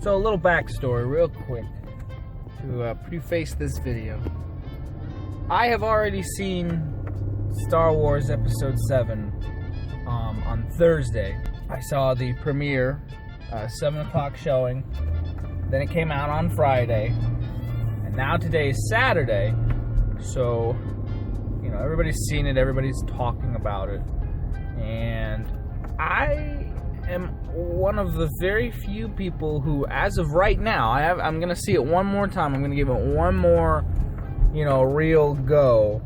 So a little backstory real quick to preface this video. I have already seen Star Wars Episode 7 on Thursday. I saw the premiere, 7 o'clock showing. Then it came out on Friday. And now today is Saturday. So, you know, everybody's seen it, everybody's talking about it. And I am one of the very few people who, as of right now, I'm going to see it one more time. I'm going to give it one more, real go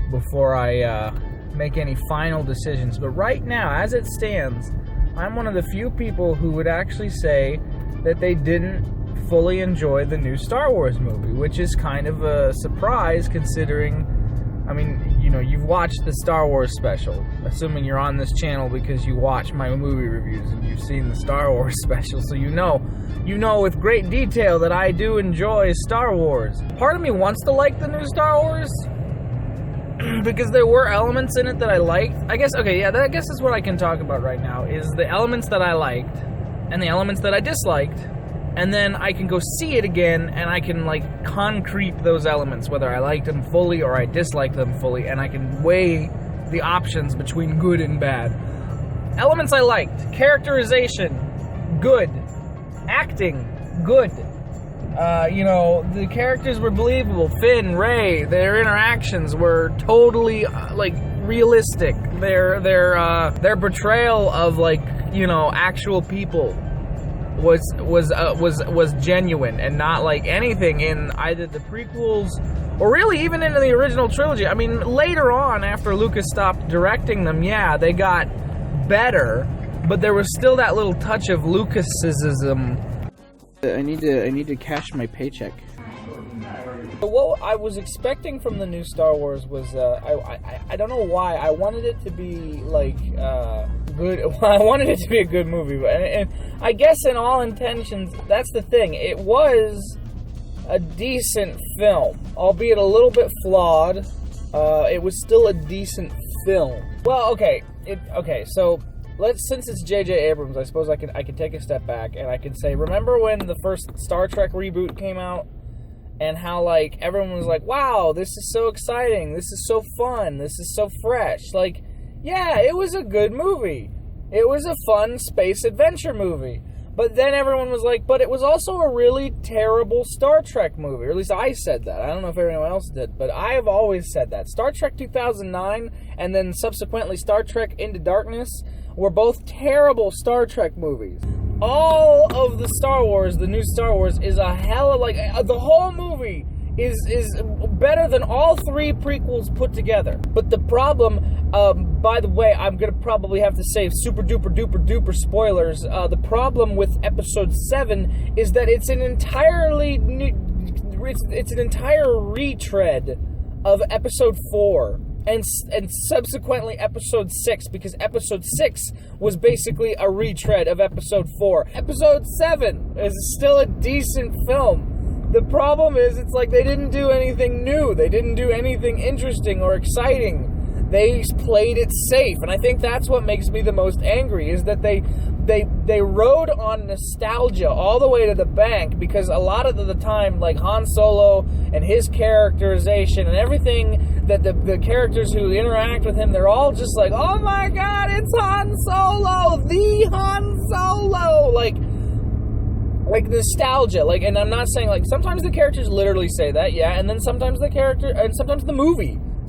before I make any final decisions. But right now, as it stands, I'm one of the few people who would actually say that they didn't fully enjoy the new Star Wars movie, which is kind of a surprise considering, you've watched the Star Wars special, assuming you're on this channel because you watch my movie reviews and you've seen the Star Wars special, so you know with great detail that I do enjoy Star Wars. Part of me wants to like the new Star Wars because there were elements in it that I liked. I guess is what I can talk about right now, is the elements that I liked and the elements that I disliked. And then I can go see it again, and I can, concrete those elements, whether I liked them fully or I disliked them fully, and I can weigh the options between good and bad. Elements I liked. Characterization, good. Acting, good. The characters were believable. Finn, Rey, their interactions were totally, realistic. Their portrayal of, actual people was genuine and not like anything in either the prequels or really even into the original trilogy. I mean, later on, after Lucas stopped directing them, yeah, they got better, but there was still that little touch of Lucasism. I need to cash my paycheck. But what I was expecting from the new Star Wars was I don't know why I wanted it to be good. I wanted it to be a good movie, and I guess in all intentions, that's the thing. It was a decent film, albeit a little bit flawed. It was still a decent film. Well, okay. So since it's J.J. Abrams, I suppose I can take a step back and I can say, remember when the first Star Trek reboot came out? And how, everyone was like, wow, this is so exciting, this is so fun, this is so fresh. Yeah, it was a good movie. It was a fun space adventure movie. But then everyone was like, but it was also a really terrible Star Trek movie. Or at least I said that. I don't know if anyone else did, but I have always said that. Star Trek 2009 and then subsequently Star Trek Into Darkness were both terrible Star Trek movies. All of the Star Wars, the new Star Wars, is a hell of, the whole movie is better than all 3 prequels put together. But the problem, by the way, I'm going to probably have to say super duper duper duper spoilers. The problem with Episode 7 is that it's an entirely new, it's an entire retread of Episode 4. And subsequently Episode 6, because Episode 6 was basically a retread of Episode 4. Episode 7 is still a decent film. The problem is, it's they didn't do anything new. They didn't do anything interesting or exciting. They played it safe, and I think that's what makes me the most angry, is that they rode on nostalgia all the way to the bank, because a lot of the time, Han Solo and his characterization and everything, that the characters who interact with him, they're all just oh my god, it's Han Solo, the Han Solo, nostalgia, and I'm not saying, sometimes the characters literally say that, yeah, and then sometimes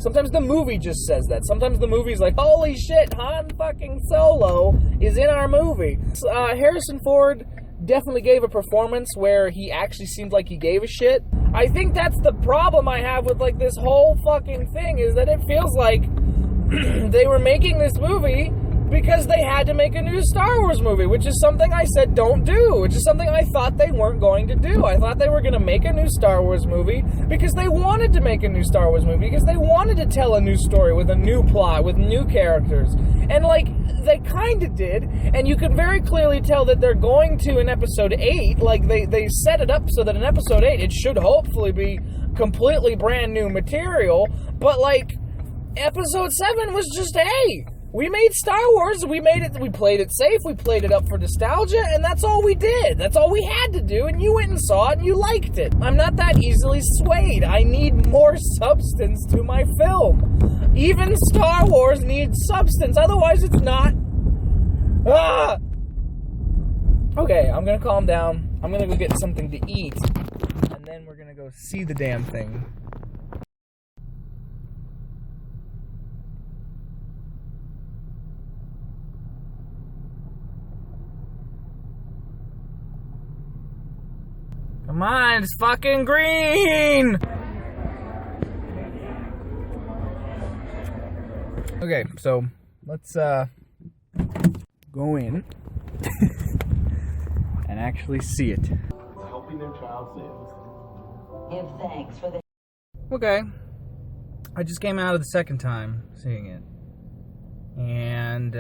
sometimes the movie just says that. Sometimes the movie's holy shit, Han fucking Solo is in our movie. Harrison Ford definitely gave a performance where he actually seemed like he gave a shit. I think that's the problem I have with, this whole fucking thing, is that it feels like they were making this movie because they had to make a new Star Wars movie, which is something I said don't do, which is something I thought they weren't going to do. I thought they were going to make a new Star Wars movie because they wanted to make a new Star Wars movie, because they wanted to tell a new story with a new plot, with new characters. And, they kind of did, and you could very clearly tell that they're going to in Episode 8, they set it up so that in Episode 8 it should hopefully be completely brand new material, but, Episode 7 was just, hey, We made Star Wars, we played it safe, we played it up for nostalgia, and that's all we did. That's all we had to do, and you went and saw it, and you liked it. I'm not that easily swayed. I need more substance to my film. Even Star Wars needs substance, otherwise it's not... Okay, I'm gonna calm down. I'm gonna go get something to eat, and then we're gonna go see the damn thing. Come on, it's fucking green! Okay, so let's go in and actually see it. Helping their child save. Give thanks for the... Okay. I just came out of the second time seeing it. And,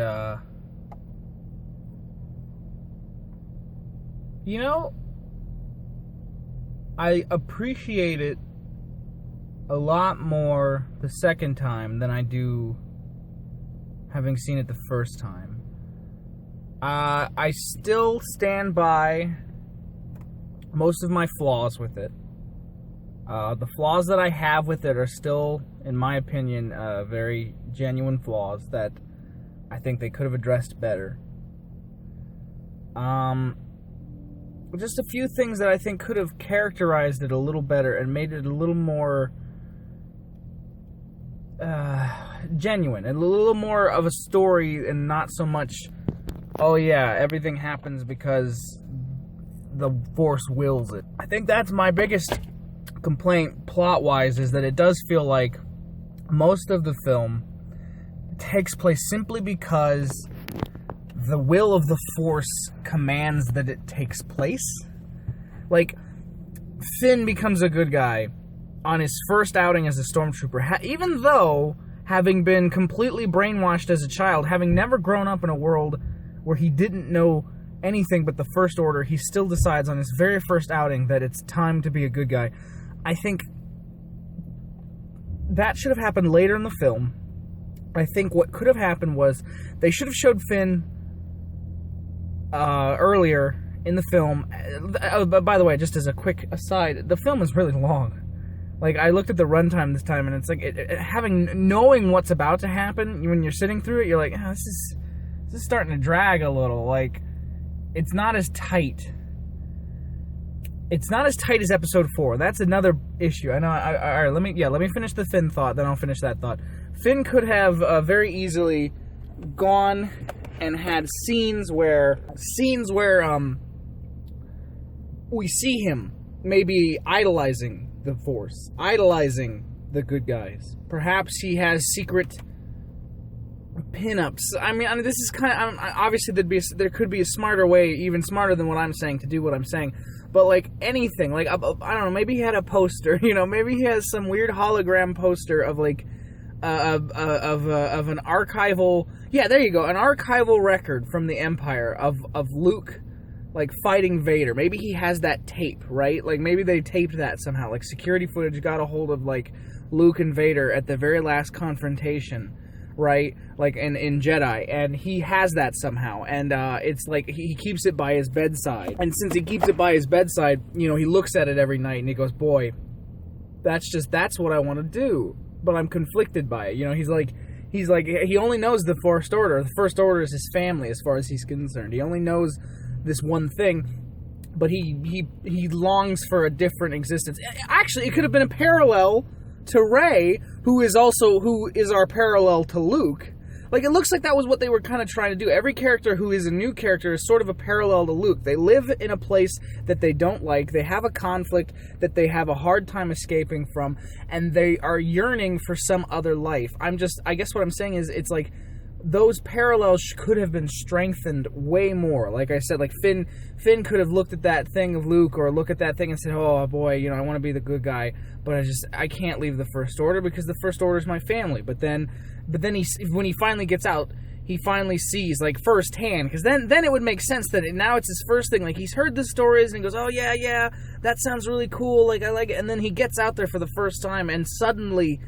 you know, I appreciate it a lot more the second time than I do having seen it the first time. I still stand by most of my flaws with it. The flaws that I have with it are still, in my opinion, very genuine flaws that I think they could have addressed better. Just a few things that I think could have characterized it a little better and made it a little more genuine, and a little more of a story, and not so much, oh yeah, everything happens because the Force wills it. I think that's my biggest complaint plot-wise, is that it does feel like most of the film takes place simply because the will of the Force commands that it takes place. Like, Finn becomes a good guy on his first outing as a stormtrooper, even though having been completely brainwashed as a child, having never grown up in a world where he didn't know anything but the First Order, he still decides on his very first outing that it's time to be a good guy. I think that should have happened later in the film. I think what could have happened was they should have showed Finn earlier in the film. By the way, just as a quick aside, the film is really long. Like, I looked at the runtime this time, and it's like, knowing what's about to happen, when you're sitting through it, you're like, oh, this is starting to drag a little. Like, it's not as tight. It's not as tight as Episode 4. That's another issue. I know. All right, let me finish the Finn thought, then I'll finish that thought. Finn could have very easily gone and had scenes where we see him maybe idolizing the Force, idolizing the good guys. Perhaps he has secret pinups. I mean, this is kind of, obviously there could be a smarter way, even smarter than what I'm saying, to do what I'm saying. But like anything, like I don't know, maybe he had a poster, you know, maybe he has some weird hologram poster of like of an archival, yeah, there you go, an archival record from the Empire of Luke like fighting Vader. Maybe he has that tape, right? Like maybe they taped that somehow, like security footage got a hold of like Luke and Vader at the very last confrontation, right? Like in Jedi, and he has that somehow, and it's like he keeps it by his bedside. And since he keeps it by his bedside, you know, he looks at it every night and he goes, boy, that's what I want to do, but I'm conflicted by it. You know, he's like he only knows the First Order. The First Order is his family as far as he's concerned. He only knows this one thing, but he longs for a different existence. Actually, it could have been a parallel to Rey, who is our parallel to Luke. Like, it looks like that was what they were kind of trying to do. Every character who is a new character is sort of a parallel to Luke. They live in a place that they don't like. They have a conflict that they have a hard time escaping from, and they are yearning for some other life. I guess what I'm saying is, it's like those parallels could have been strengthened way more. Like I said, like Finn could have looked at that thing of Luke, or look at that thing and said, oh boy, you know, I want to be the good guy, but I can't leave the First Order because the First Order is my family. But then when he finally gets out, he finally sees, like, firsthand, because then it would make sense that now it's his first thing. Like, he's heard the stories and he goes, oh yeah, that sounds really cool, like, I like it. And then he gets out there for the first time, and suddenly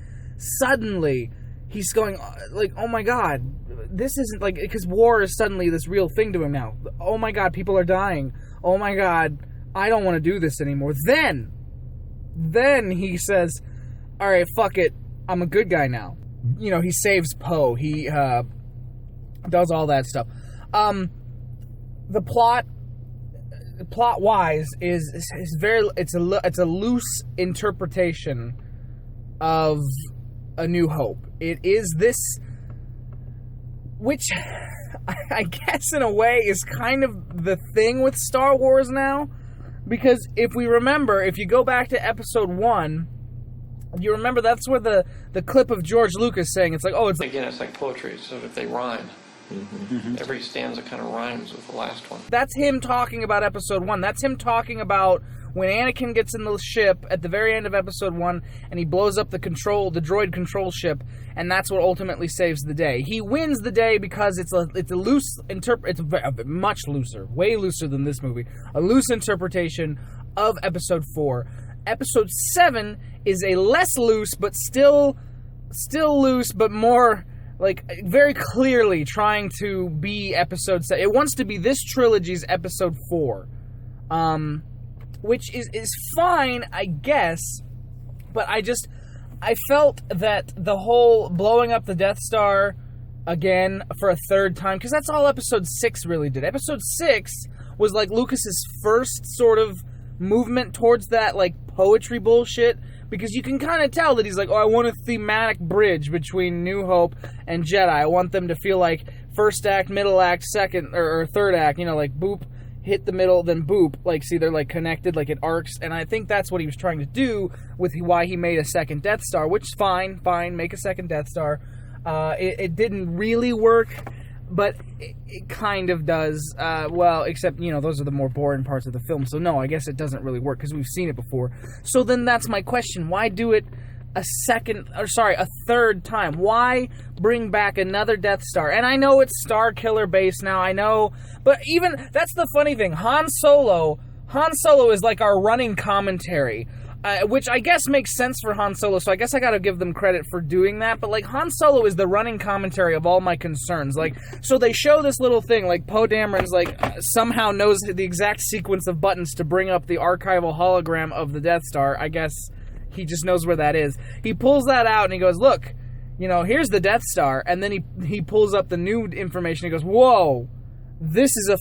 he's going, like, oh my god, this isn't like, because war is suddenly this real thing to him now. Oh my god, people are dying. Oh my god, I don't want to do this anymore. Then he says, alright, fuck it, I'm a good guy now. You know, he saves Poe. He does all that stuff. The plot wise is very, it's a loose interpretation of A New Hope. It is this, which I guess in a way is kind of the thing with Star Wars now, because if you go back to Episode 1, you remember that's where the clip of George Lucas saying, it's like, oh, it's again, it's like poetry, so if they rhyme. Mm-hmm. Every stanza kind of rhymes with the last one. That's him talking about Episode 1. That's him talking about when Anakin gets in the ship at the very end of Episode 1 and he blows up the droid control ship, and that's what ultimately saves the day. He wins the day because it's a loose it's much looser, way looser than this movie. A loose interpretation of Episode 4. Episode 7 is a less loose, but still loose, but more, like, very clearly trying to be Episode 7. It wants to be this trilogy's Episode 4. Which is fine, I guess, but I felt that the whole blowing up the Death Star again for a third time, because that's all Episode 6 really did. Episode 6 was like Lucas's first sort of movement towards that, like, poetry bullshit, because you can kind of tell that he's like, oh, I want a thematic bridge between New Hope and Jedi. I want them to feel like first act, middle act, second, or third act, you know, like, boop, hit the middle, then boop, like, see, they're, like, connected, like, it arcs, and I think that's what he was trying to do with why he made a second Death Star, which is fine, make a second Death Star. It didn't really work, but it kind of does, well, except, you know, those are the more boring parts of the film, so no, I guess it doesn't really work, because we've seen it before. So then that's my question, why do it a third time? Why bring back another Death Star? And I know it's Starkiller based now, I know, but even, that's the funny thing, Han Solo is like our running commentary, which I guess makes sense for Han Solo, so I guess I gotta give them credit for doing that, but like, Han Solo is the running commentary of all my concerns, like, so they show this little thing, like, Poe Dameron's like, somehow knows the exact sequence of buttons to bring up the archival hologram of the Death Star. I guess he just knows where that is. He pulls that out and he goes, look, you know, here's the Death Star, and then he pulls up the new information, he goes, whoa, this is the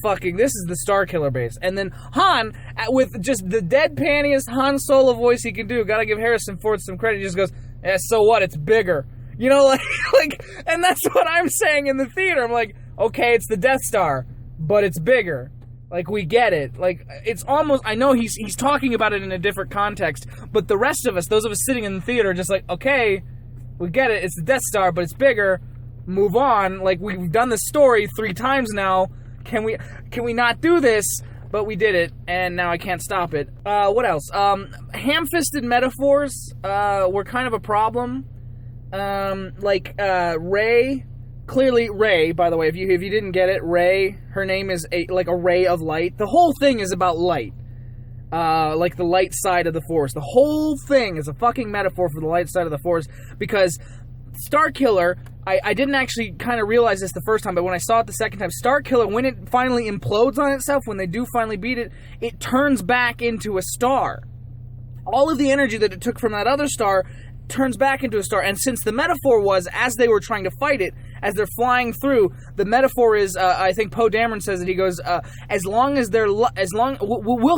Starkiller base. And then Han, with just the deadpanniest Han Solo voice he can do, gotta give Harrison Ford some credit, he just goes, yeah, so what, it's bigger. You know, like, and that's what I'm saying in the theater. I'm like, okay, it's the Death Star, but it's bigger. Like, we get it. Like, it's almost, I know he's talking about it in a different context, but the rest of us, those of us sitting in the theater, are just like, okay, we get it, it's the Death Star, but it's bigger, move on. Like, we've done this story 3 times now, can we not do this? But we did it, and now I can't stop it. What else? Ham-fisted metaphors were kind of a problem. Rey, clearly Rey, by the way, if you didn't get it, Rey, her name is a ray of light. The whole thing is about light. Like the light side of the Force. The whole thing is a fucking metaphor for the light side of the Force, because Starkiller, I didn't actually kind of realize this the first time, but when I saw it the second time, Starkiller, when it finally implodes on itself, when they do finally beat it, it turns back into a star. All of the energy that it took from that other star turns back into a star, and since the metaphor was, as they were trying to fight it, as they're flying through, the metaphor is, I think Poe Dameron says it, he goes, we'll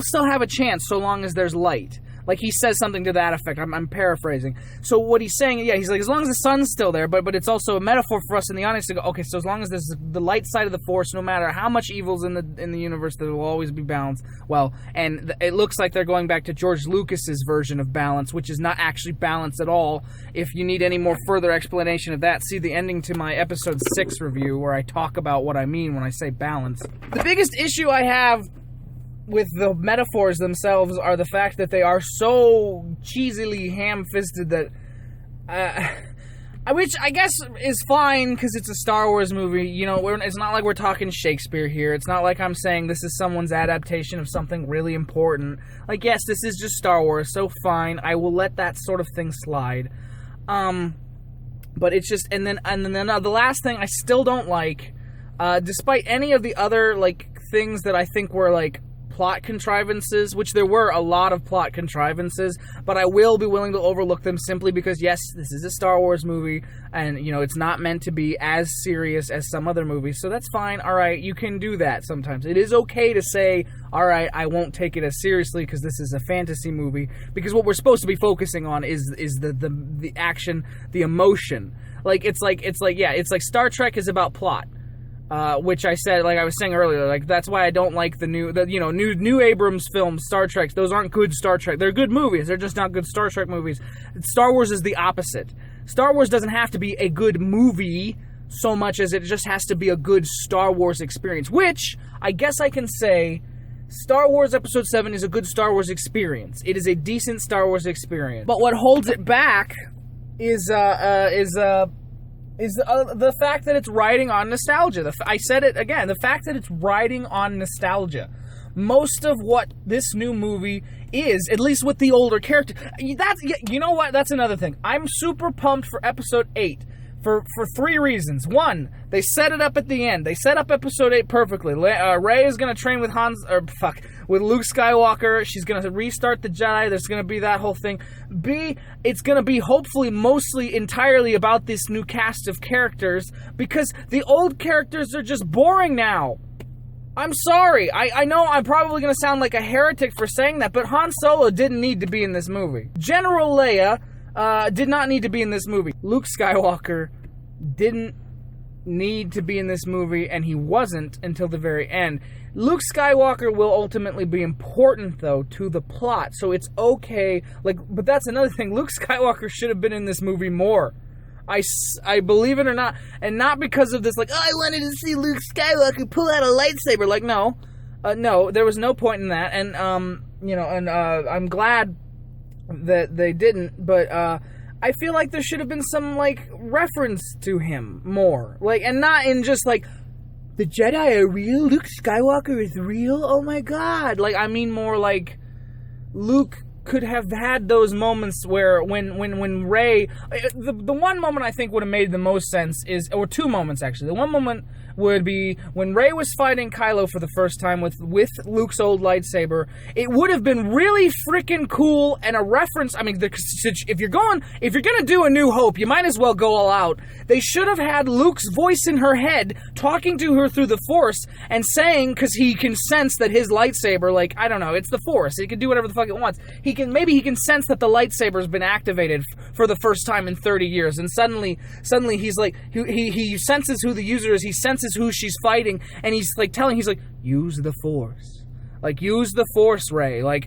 still have a chance so long as there's light. Like, he says something to that effect. I'm paraphrasing. So what he's saying, yeah, he's like, as long as the sun's still there, but it's also a metaphor for us in the audience to go, okay, so as long as there's the light side of the Force, no matter how much evil's in the universe, there will always be balance. Well, and it looks like they're going back to George Lucas's version of balance, which is not actually balance at all. If you need any more further explanation of that, see the ending to my episode 6 review, where I talk about what I mean when I say balance. The biggest issue I have with the metaphors themselves are the fact that they are so cheesily ham-fisted that, which I guess is fine because it's a Star Wars movie. You know, it's not like we're talking Shakespeare here. It's not like I'm saying this is someone's adaptation of something really important. Like, yes, this is just Star Wars, so fine. I will let that sort of thing slide. But it's just, and then the last thing I still don't like, despite any of the other, like, things that I think were, like, plot contrivances, which there were a lot of plot contrivances, but I will be willing to overlook them simply because, yes, this is a Star Wars movie, and, you know, it's not meant to be as serious as some other movies, so that's fine. All right, you can do that sometimes. It is okay to say, all right, I won't take it as seriously because this is a fantasy movie, because what we're supposed to be focusing on is the action, the emotion. Like, it's like Star Trek is about plot. Which I said, like I was saying earlier, like that's why I don't like the new Abrams films, Star Trek. Those aren't good Star Trek. They're good movies. They're just not good Star Trek movies. Star Wars is the opposite. Star Wars doesn't have to be a good movie so much as it just has to be a good Star Wars experience, which I guess I can say Star Wars Episode 7 is a good Star Wars experience. It is a decent Star Wars experience. But what holds it back is the fact that it's riding on nostalgia. I said it again, the fact that it's riding on nostalgia. Most of what this new movie is, at least with the older character, you know what? That's another thing. I'm super pumped for Episode 8 for 3 reasons. One, they set it up at the end. They set up Episode 8 perfectly. Rey is going to train with with Luke Skywalker. She's going to restart the Jedi. There's going to be that whole thing. B, it's going to be hopefully mostly entirely about this new cast of characters because the old characters are just boring now. I'm sorry. I know I'm probably going to sound like a heretic for saying that, but Han Solo didn't need to be in this movie. General Leia did not need to be in this movie. Luke Skywalker didn't need to be in this movie, and he wasn't until the very end. Luke Skywalker will ultimately be important, though, to the plot, so it's okay. But that's another thing. Luke Skywalker should have been in this movie more. I believe it or not, and not because of this, I wanted to see Luke Skywalker pull out a lightsaber. No, there was no point in that, and I'm glad that they didn't, but I feel like there should have been some reference to him more, and not in just the Jedi are real, Luke Skywalker is real, oh my god. I mean more Luke could have had those moments where when Rey, the one moment I think would have made the most sense is, or 2 moments actually. The one moment would be when Rey was fighting Kylo for the first time with Luke's old lightsaber. It would have been really freaking cool and a reference. I mean, if you're gonna do A New Hope, you might as well go all out. They should have had Luke's voice in her head talking to her through the Force and saying, because he can sense that his lightsaber, I don't know, it's the Force. He can do whatever the fuck it wants. Maybe he can sense that the lightsaber's been activated for the first time in 30 years, and suddenly he's he senses who the user is. He senses who she's fighting, and he's use the Force. Use the Force, Rey. Why?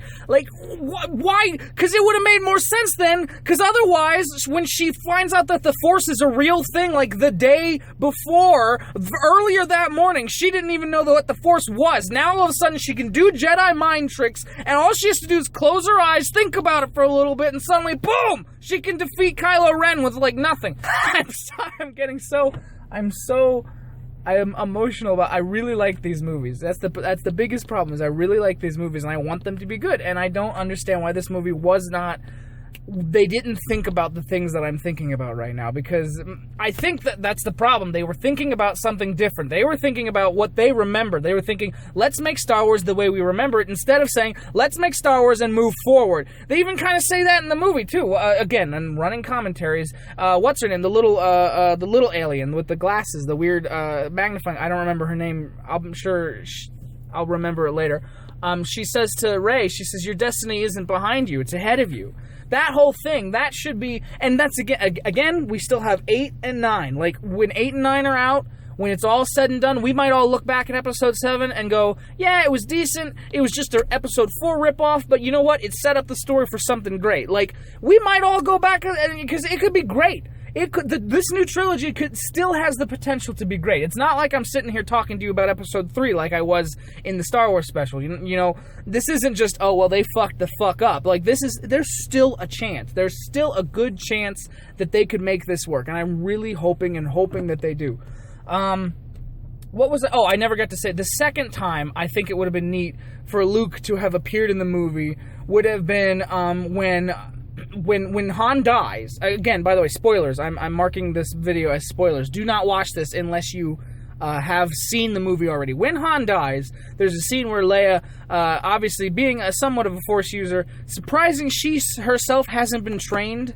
Because it would have made more sense then, because otherwise, when she finds out that the Force is a real thing, the day before, earlier that morning, she didn't even know what the Force was. Now, all of a sudden, she can do Jedi mind tricks, and all she has to do is close her eyes, think about it for a little bit, and suddenly, boom! She can defeat Kylo Ren with, nothing. I am emotional about. I really like these movies. That's the biggest problem. Is I really like these movies and I want them to be good. And I don't understand why this movie was not. They didn't think about the things that I'm thinking about right now, because I think that's the problem. They were thinking about something different. They were thinking about what they remember. They were thinking, let's make Star Wars the way we remember it, instead of saying, let's make Star Wars and move forward. They even kind of say that in the movie too. Again, and running commentaries. What's her name? The little alien with the glasses, the weird magnifying. I don't remember her name. I'm sure I'll remember it later. She says to Rey, she says, your destiny isn't behind you, it's ahead of you. That whole thing, that should be, and that's again, we still have 8 and 9. When 8 and 9 are out, when it's all said and done, we might all look back at Episode 7 and go, yeah, it was decent, it was just an Episode 4 ripoff, but you know what, it set up the story for something great. We might all go back, because it could be great. This new trilogy still has the potential to be great. It's not like I'm sitting here talking to you about Episode 3 like I was in the Star Wars special. You know, this isn't just, oh, well, they fucked the fuck up. There's still a chance. There's still a good chance that they could make this work. And I'm really hoping that they do. What was it? Oh, I never got to say it. The second time I think it would have been neat for Luke to have appeared in the movie would have been when when Han dies, again, by the way, spoilers, I'm marking this video as spoilers. Do not watch this unless you have seen the movie already. When Han dies, there's a scene where Leia, obviously being somewhat of a Force user, surprising she herself hasn't been trained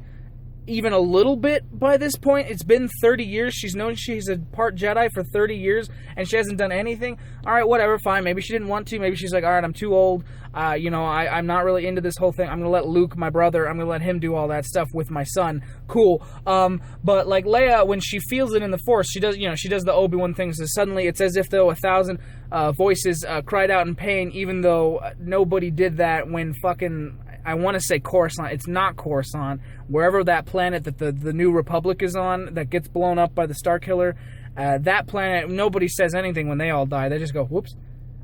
even a little bit by this point. It's been 30 years. She's known she's a part Jedi for 30 years, and she hasn't done anything. All right, whatever, fine. Maybe she didn't want to. Maybe she's like, all right, I'm too old. I'm not really into this whole thing. I'm going to let Luke, my brother, I'm going to let him do all that stuff with my son. Cool. But like Leia, when she feels it in the Force, she does the Obi-Wan things. And suddenly it's as if though 1,000 voices cried out in pain, even though nobody did that when fucking... I want to say Coruscant. It's not Coruscant. Wherever that planet that the New Republic is on, that gets blown up by the Starkiller, that planet, nobody says anything when they all die. They just go, whoops.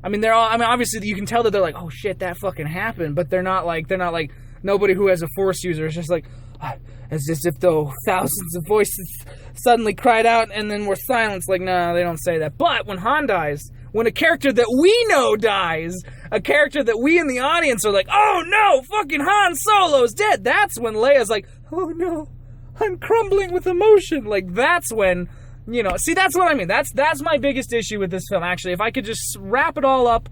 I mean, obviously you can tell that they're like, oh shit, that fucking happened. But they're not like nobody who has a Force user is just like, as if though thousands of voices suddenly cried out and then were silenced. Like, no, they don't say that. But when Han dies, when a character that we know dies, a character that we in the audience are like, oh no, fucking Han Solo's dead, that's when Leia's like, oh no, I'm crumbling with emotion. Like, that's when, see, that's what I mean. That's my biggest issue with this film, actually. If I could just wrap it all up,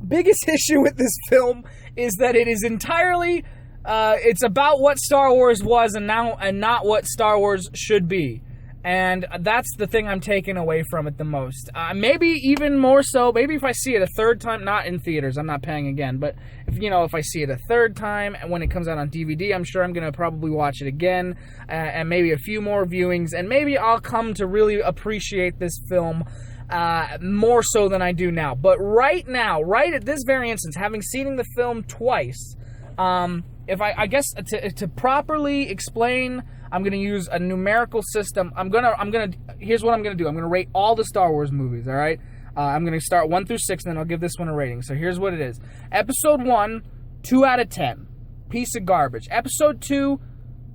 biggest issue with this film is that it is entirely, it's about what Star Wars was and not what Star Wars should be. And that's the thing I'm taking away from it the most. Maybe even more so, maybe if I see it a third time, not in theaters, I'm not paying again, but if I see it a third time, and when it comes out on DVD, I'm sure I'm going to probably watch it again, and maybe a few more viewings, and maybe I'll come to really appreciate this film more so than I do now. But right now, right at this very instance, having seen the film twice, if I guess to properly explain, I'm going to use a numerical system. Here's what I'm going to do. I'm going to rate all the Star Wars movies, all right? I'm going to start 1 through 6, and then I'll give this one a rating. So here's what it is. Episode 1, 2 out of 10. Piece of garbage. Episode 2,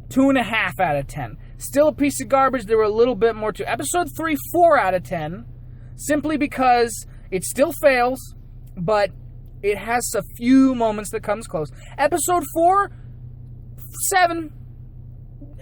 2.5 out of 10. Still a piece of garbage. There were a little bit more to. Episode 3, 4 out of 10. Simply because it still fails, but it has a few moments that comes close. Episode 4, 7,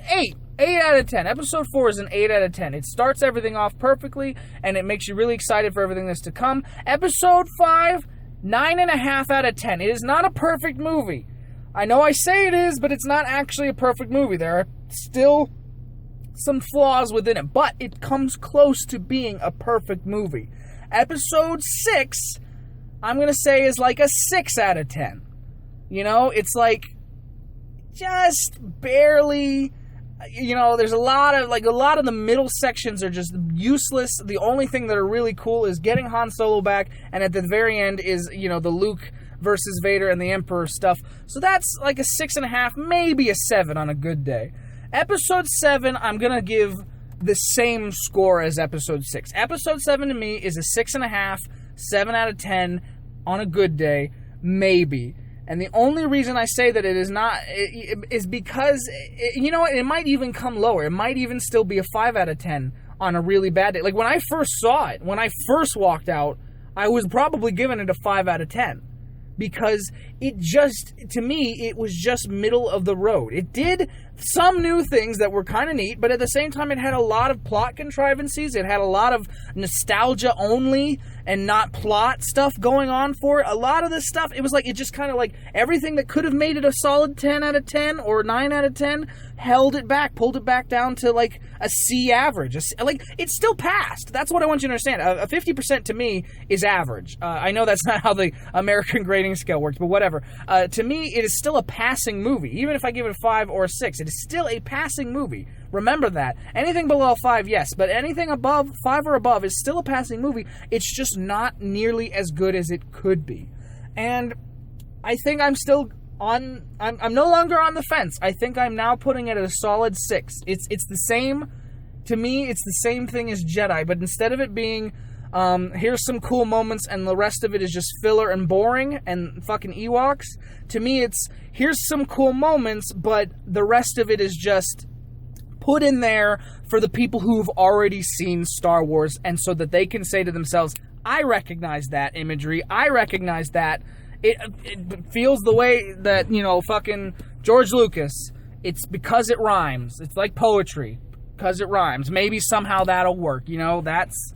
8 out of 10. Episode 4 is an 8 out of 10. It starts everything off perfectly, and it makes you really excited for everything that's to come. Episode 5, 9.5 out of 10. It is not a perfect movie. I know I say it is, but it's not actually a perfect movie. There are still some flaws within it, but it comes close to being a perfect movie. Episode 6, I'm going to say, is like a 6 out of 10. It's like just barely... there's a lot of the middle sections are just useless. The only thing that are really cool is getting Han Solo back, and at the very end is, the Luke versus Vader and the Emperor stuff. So that's like a 6.5, maybe a 7 on a good day. Episode 7, I'm going to give the same score as Episode 6. Episode 7 to me is a 6.5, 7 out of 10 on a good day, maybe. And the only reason I say that it is not is because, it might even come lower. It might even still be a 5 out of 10 on a really bad day. Like, when I first saw it, when I first walked out, I was probably giving it a 5 out of 10. Because to me, it was just middle of the road. It did some new things that were kind of neat, but at the same time, it had a lot of plot contrivances. It had a lot of nostalgia only and not plot stuff going on for it. A lot of this stuff, it was like, it just kind of like everything that could have made it a solid 10 out of 10 or 9 out of 10 held it back, pulled it back down to like a C average. It still passed. That's what I want you to understand. A 50% to me is average. I know that's not how the American grading scale works, but whatever. To me, it is still a passing movie. Even if I give it a 5 or a 6, it is still a passing movie. Remember that. Anything below 5, yes, but anything above 5 or above is still a passing movie. It's just not nearly as good as it could be. And I think I'm still on... I'm no longer on the fence. I think I'm now putting it at a solid 6. It's the same... To me, it's the same thing as Jedi, but instead of it being... here's some cool moments and the rest of it is just filler and boring and fucking Ewoks. To me, it's here's some cool moments, but the rest of it is just put in there for the people who've already seen Star Wars, and so that they can say to themselves, I recognize that imagery, I recognize that. It feels the way that, fucking George Lucas, it's because it rhymes. It's like poetry, because it rhymes. Maybe somehow that'll work. You know, that's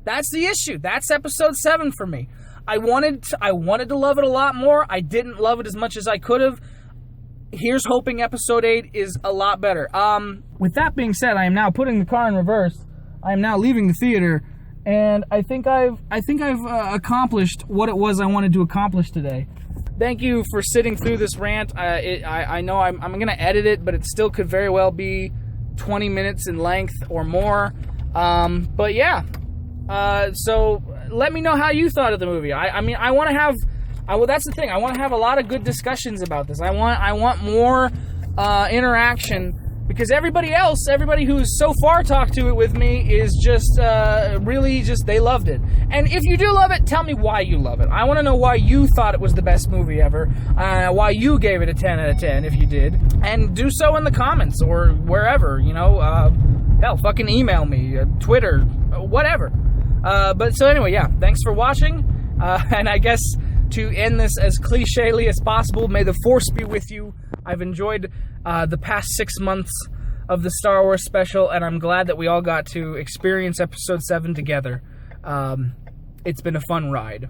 the issue. That's episode 7 for me. I wanted to love it a lot more. I didn't love it as much as I could have. Here's hoping episode 8 is a lot better. With that being said, I am now putting the car in reverse. I am now leaving the theater, and I think I've accomplished what it was I wanted to accomplish today. Thank you for sitting through this rant. I know I'm going to edit it, but it still could very well be 20 minutes in length or more. But yeah. So let me know how you thought of the movie. I mean, I want to have. That's the thing. I want to have a lot of good discussions about this. I want more interaction, because everybody who's so far talked to it with me is just really just, they loved it. And if you do love it, tell me why you love it. I want to know why you thought it was the best movie ever, why you gave it a 10 out of 10 if you did, and do so in the comments or wherever, you know. Hell, fucking email me, Twitter, whatever. But so anyway, yeah, thanks for watching, and I guess to end this as cliche-ly as possible, may the Force be with you. I've enjoyed the past 6 months of the Star Wars special, and I'm glad that we all got to experience Episode 7 together. It's been a fun ride.